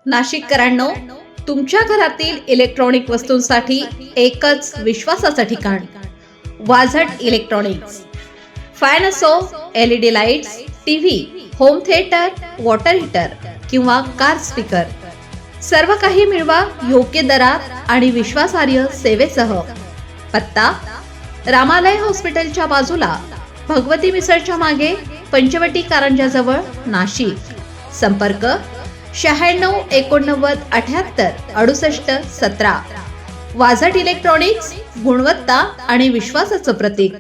नाशिककरांनो, तुमच्या घरातील इलेक्ट्रॉनिक वस्तूंसाठी एकच विश्वासाचं ठिकाण, वाझट इलेक्ट्रॉनिक्स. फॅन असो, LED lights, TV, home theatre, water heater किंवा कार स्पीकर, सर्व काही मिळवा योग्य दरात आणि विश्वासार्ह सेवेसह. पत्ता: रामालय हॉस्पिटलच्या बाजूला, भगवती मिसळच्या मागे, पंचवटी कारंजाजवळ, नाशिक. संपर्क: 96 89 78 68 17. वाझट इलेक्ट्रॉनिक्स, गुणवत्ता आणि विश्वासाचं प्रतीक.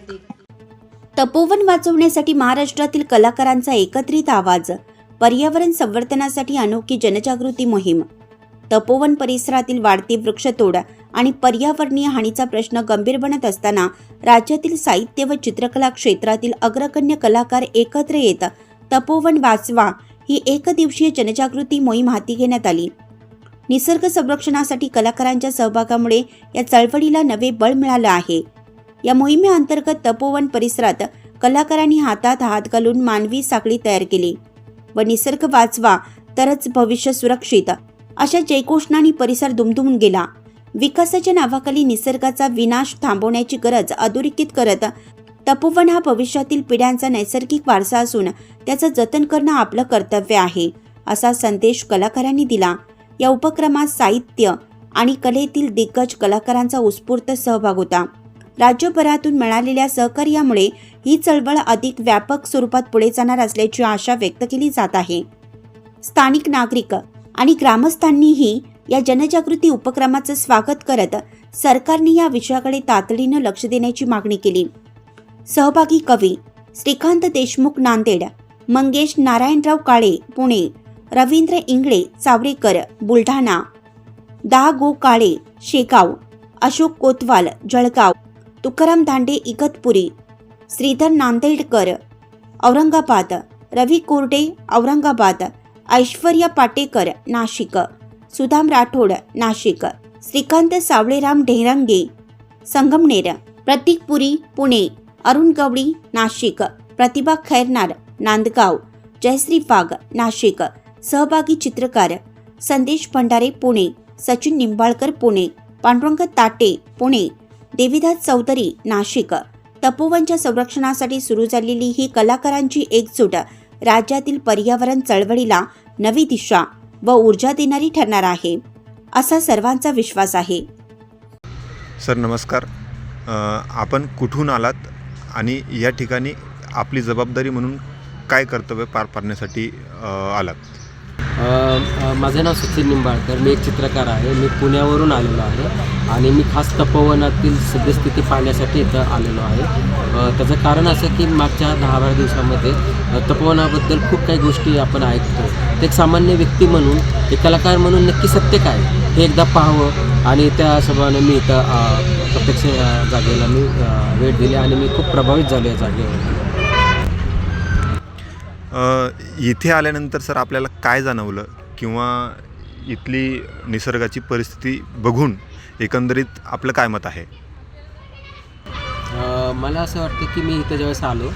तपोवन वाचवण्यासाठी महाराष्ट्रातील कलाकारांचा एकत्रित आवाज. पर्यावरण संवर्धनासाठी अनोखी जनजागृती मोहीम. तपोवन परिसरातील वाढती वृक्षतोड आणि पर्यावरणीय हानीचा प्रश्न गंभीर बनत असताना राज्यातील साहित्य व चित्रकला क्षेत्रातील अग्रगण्य कलाकार एकत्र येत तपोवन वाचवा ही एकदिवसीय जनजागृती मोहीम हाती घेण्यात आली. निसर्ग संरक्षणासाठी कलाकारांच्या सहभागामुळे या चळवळीला नवे बळ मिळालं आहे. या मोहिमेअंतर्गत तपोवन परिसरात कलाकारांनी हातात हात घालून मानवी साखळी तयार केली व निसर्ग वाचवा तरच भविष्य सुरक्षित अशा जयघोषणांनी परिसर दुमदुमून गेला. विकासाच्या नावाखाली निसर्गाचा विनाश थांबवण्याची गरज अधोरेखित करत तपोवन हा भविष्यातील पिढ्यांचा नैसर्गिक वारसा असून त्याचं जतन करणं आपलं कर्तव्य आहे, असा संदेश कलाकारांनी दिला. या उपक्रमात साहित्य आणि कलेतील दिग्गज कलाकारांचा उत्स्फूर्त सहभाग होता. राज्यभरातून मिळालेल्या सहकार्यामुळे ही चळवळ अधिक व्यापक स्वरूपात पुढे जाणार असल्याची आशा व्यक्त केली जात आहे. स्थानिक नागरिक आणि ग्रामस्थांनीही या जनजागृती उपक्रमाचं स्वागत करत सरकारने या विषयाकडे तातडीनं लक्ष देण्याची मागणी केली. सहभागी कवी: श्रीकांत देशमुख नांदेड, मंगेश नारायणराव काळे पुणे, रवींद्र इंगळे चावरेकर बुलढाणा, दा गो काळे शेगाव, अशोक कोतवाल जळगाव, तुकाराम दांडे इगतपुरी, श्रीधर नांदेडकर औरंगाबाद, रवी कोरडे औरंगाबाद, ऐश्वर्या पाटेकर नाशिक, सुदाम राठोड नाशिक, श्रीकांत सावळेराम ढेरंगे संगमनेर, प्रतीक पुरी पुणे, अरुण गवळी नाशिक, प्रतिभा खैरनार नांदगाव, जयश्री वाघ नाशिक. सहभागी चित्रकार: संदेश भंडारे पुणे, सचिन निंबाळकर पुणे, पांडुरंग ताटे पुणे, देवीदास चौधरी नाशिक. तपोवनच्या संरक्षणासाठी सुरू झालेली ही कलाकारांची एकजूट राज्यातील पर्यावरण चळवळीला नवी दिशा व ऊर्जा देणारी ठरणार आहे, असा सर्वांचा विश्वास आहे. सर नमस्कार. आपण कुठून आलात आणि या ठिकाणी आपली जबाबदारी म्हणून काय कर्तव्य पार पाडण्यासाठी आलात? माझं नाव सचिन निंबाळकर, मी एक चित्रकार आहे. मी पुण्यावरून आलेलो आहे आणि मी खास तपोवनातील सद्यस्थिती पाहण्यासाठी इथं आलेलो आहे. त्याचं कारण असं की मागच्या 10-12 दिवसामध्ये तपोवनाबद्दल खूप काही गोष्टी आपण ऐकतो. ते एक सामान्य व्यक्ती म्हणून, एक कलाकार म्हणून नक्की सत्य काय हे एकदा पाहावं आणि त्या हिशोबाने मी इथं प्रत्यक्ष जागेला मी भेट दिली आणि मी खूप प्रभावित झालो या जागेवर. इथे आल्यानंतर सर आपल्याला काय जाणवलं किंवा इथली निसर्गाची परिस्थिती बघून एकंदरीत आपलं काय मत आहे? मला असं वाटतं की मी इथं ज्यावेळेस आलो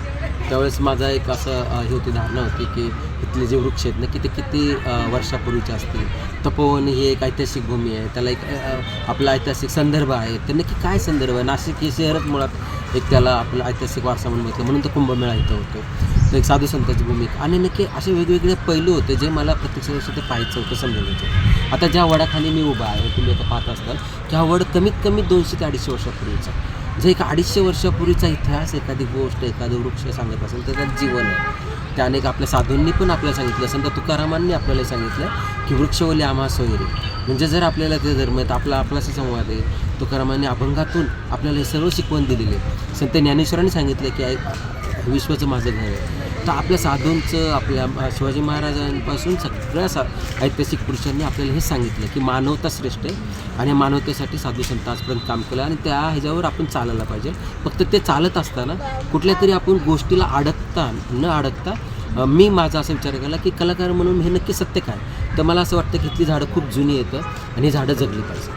त्यावेळेस माझा एक असं ही होती धारणा होती की इथले जे वृक्ष आहेत नक्की ते किती वर्षापूर्वीचे असतील. तपोवन ही एक ऐतिहासिक भूमी आहे, त्याला एक आपला ऐतिहासिक संदर्भ आहे. तर नक्की काय संदर्भ आहे? नाशिक हे शहरच मुळात एक त्याला आपला ऐतिहासिक वारसा म्हणून म्हटलं, म्हणून तर कुंभमेळा इथं होतो. तर एक साधू संतांची भूमिका आणि नक्की असे वेगवेगळे पैलू होते जे मला प्रत्यक्ष वर्षी ते पाहायचं होतं, समजायचं. आता ज्या वडाखाली मी उभा आहे, तुम्ही आता पाहत असताल की हा वड कमीत कमी 200 ते 250 वर्षापूर्वीचा. जे एक 250 वर्षापूर्वीचा इतिहास एखादी गोष्ट एखादं वृक्ष सांगत असेल तर त्यात जीवन आहे. त्या अनेक आपल्या साधूंनी पण आपल्याला सांगितलं, संत तुकारामांनी आपल्याला सांगितलं की वृक्षवली आम्हा सोयरे. म्हणजे जर आपल्याला ते धर्म आहेत, आपलाशी संवाद आहे. तुकारामांनी अभंगातून आपल्याला हे सर्व शिकवण दिलेली आहे. संत ज्ञानेश्वरांनी सांगितलं की विश्वाचं माझं घर आहे. तर आपल्या साधूंचं, आपल्या शिवाजी महाराजांपासून सगळ्या ऐतिहासिक पुरुषांनी आपल्याला हे सांगितलं की मानवता श्रेष्ठ आहे आणि मानवतेसाठी साधू संत आजपर्यंत काम केलं आणि त्या ह्याच्यावर आपण चालायला पाहिजे. फक्त ते चालत असताना कुठल्या तरी आपण गोष्टीला न अडकता मी माझा असा विचार केला की कलाकार म्हणून हे नक्की सत्य काय. तर मला असं वाटतं की इथली झाडं खूप जुनी येतं आणि ही झाडं जगली पाहिजे.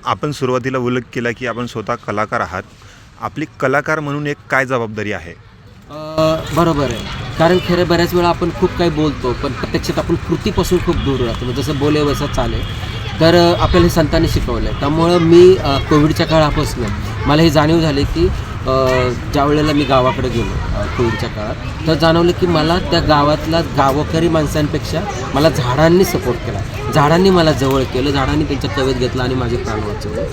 आपण सुरुवातीला उल्लेख केला की आपण स्वतः कलाकार आहात. आपली कलाकार म्हणून एक काय जबाबदारी आहे? बरोबर आहे. कारण खरं बऱ्याच वेळा आपण खूप काही बोलतो, पण प्रत्यक्षात आपण कृतीपासून खूप दूर राहतो. मग जसं बोले वसं चाले. तर आपल्याला हे संतांनी शिकवलं आहे. त्यामुळं मी कोविडच्या काळापासून मला हे जाणीव झाली की ज्या वेळेला मी गावाकडे गेलो कोविडच्या काळात, तर जाणवलं की मला त्या गावातल्या गावकरी माणसांपेक्षा मला झाडांनी सपोर्ट केला. झाडांनी मला जवळ केलं, झाडांनी त्यांच्या कवेत घेतलं आणि माझे प्राण वाचवले.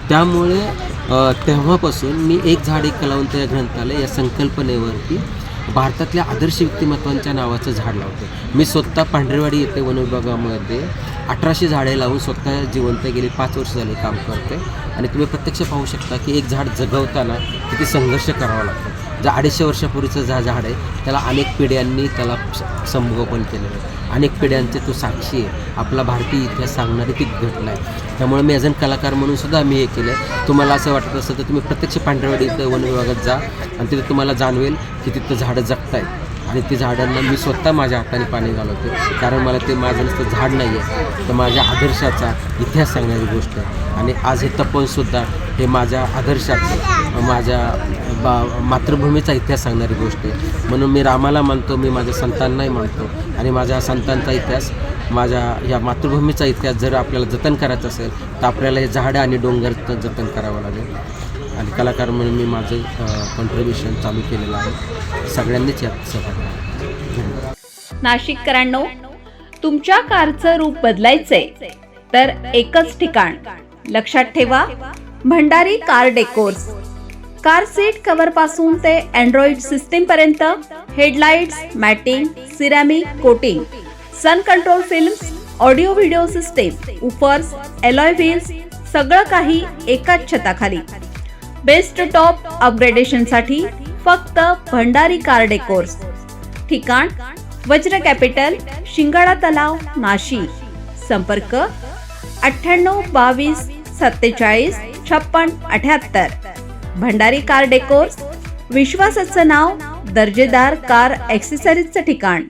त्यामुळे तेव्हापासून मी एक झाड एक कलावंत या ग्रंथालय या संकल्पनेवरती भारतातल्या आदर्श व्यक्तिमत्वांच्या नावाचं झाड लावतो. मी स्वतः पांढरेवाडी येथे वनविभागामध्ये 1800 झाडे लावून स्वतः जिवंत गेली 5 वर्ष झाली काम करते. आणि तुम्ही प्रत्यक्ष पाहू शकता की एक झाड जगवताना किती संघर्ष करावा लागतो. जे 250 वर्षापूर्वीचं झाड आहे त्याला अनेक पिढ्यांनी त्याला संगोपन केलेलं आहे. अनेक पिढ्यांचे तो साक्षी आहे. आपला भारतीय इतिहास सांगणारी ती घटना आहे. त्यामुळे मी ॲज अन कलाकार म्हणून सुद्धा मी हे केलं आहे. तुम्हाला असं वाटत असेल तर तुम्ही प्रत्यक्ष पांढरवाडी इथं वन विभागात जा आणि तिथे तुम्हाला जाणवेल की तिथं झाडं जगत आहेत. आणि ती झाडांना मी स्वतः माझ्या हाताने पाणी घालवतो. कारण मला ते माझं नुसतं झाड नाही आहे, तर माझ्या आदर्शाचा इतिहास सांगणारी गोष्ट आहे. आणि आज हे तपोवनसुद्धा हे माझ्या आदर्शाचं, माझ्या मातृभूमीचा इतिहास सांगणारी गोष्ट आहे. म्हणून मी रामाला मानतो, मी माझ्या संतांनाही मानतो. आणि माझ्या संतांचा इतिहास, माझ्या या मातृभूमीचा इतिहास जर आपल्याला जतन करायचा असेल तर आपल्याला हे झाडं आणि डोंगर जतन करावं लागेल. आणि कलाकार म्हणून मी माझं कॉन्ट्रीब्युशन चालू केलेलं आहे. सगळ्यांनीच यात सहभागी व्हावं. नाशिककरांनो, तुमच्या कारचं रूप बदलायचंय तर एकच ठिकाण लक्षात ठेवा, Bhandari car decors. Car seat cover पासून ते अँड्रॉइड सिस्टीम पर्यंत, headlights, matting, ceramic coating, sun control films, audio video system, woofers, alloy wheels, सगळं काही एकाच छताखाली. बेस्ट टॉप अपग्रेडेशनसाठी फक्त भंडारी कार डेकोर्स. ठिकाण वज्र कॅपिटल, शिंगाडा तलाव, नाशिक. संपर्क 98 22 47 56 78. भंडारी कार डेकोर्स, विश्वासाचं नाव, दर्जेदार कार ॲक्सेसरीजचं ठिकाण.